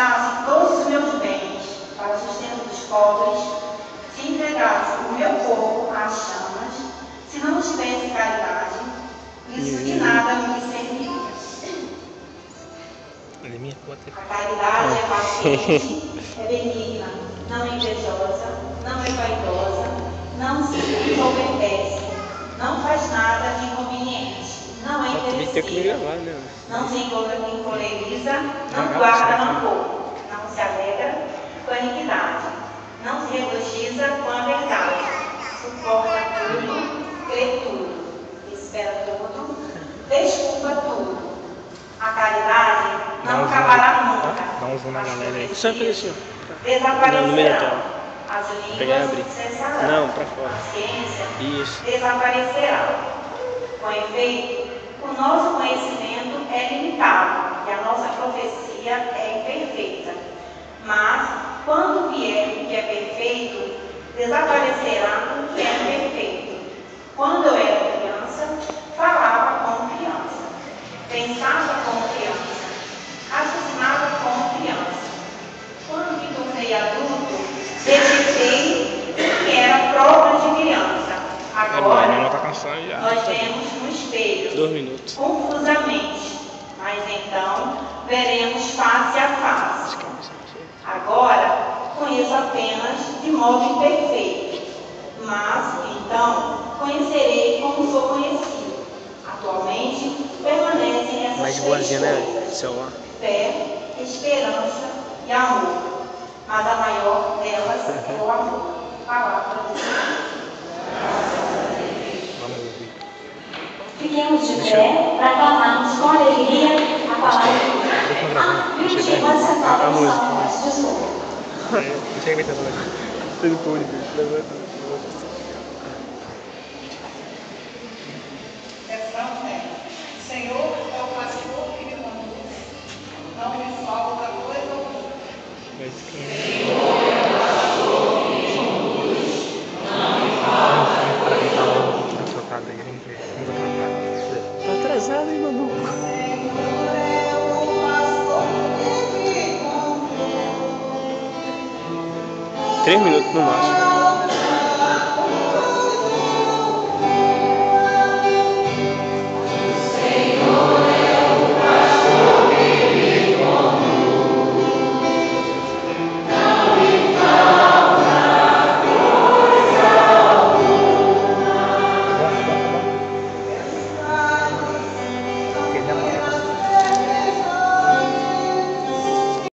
gastasse todos os meus bens para o sustento dos pobres, se entregasse o meu corpo às chamas, se não tivesse caridade, isso de nada me serviria. A caridade é paciente, é benigna, não é invejosa, não é vaidosa, não se ensoberbece, não faz nada de inconveniente, não é interesseira, não se encoleriza, não guarda rancor, não se alegra com a iniquidade, não se regozija com a verdade, suporta tudo, crê tudo, espera tudo, desculpa tudo. A caridade não acabará nunca. Dá um zoom na galera aí. Desaparecerá. As línguas cessarão. Não, pra fora. A ciência Isso. desaparecerá. Com efeito, o nosso conhecimento é limitado e a nossa profecia é imperfeita. Mas, quando vier o que é perfeito, desaparecerá o que é imperfeito. Quando eu era criança, falava como criança. Pensava como criança, raciocinava como criança. Quando me tornei adulto, rejeitei o que era próprio de criança. Agora, nós vemos no espelho, 2 minutos. confusamente, mas então veremos face a face. Agora, conheço apenas de modo imperfeito, mas então conhecerei como sou conhecido. Atualmente, permanecem essas três coisas: fé, esperança e amor. Mas a maior delas é o amor. Palavra de Deus. Fiquemos de pé para aclamarmos com alegria a palavra de Deus. Ah, minutinho, pode sentar, a música. Desculpa. Não sei como é tudo público. Senhor é o pastor que me conduz, não me falta coisa alguma. Senhor é o pastor que me conduz, não me falta coisa alguma. Tá atrasado, hein, maluco? Senhor é o pastor que me conduz. 3 minutos no máximo.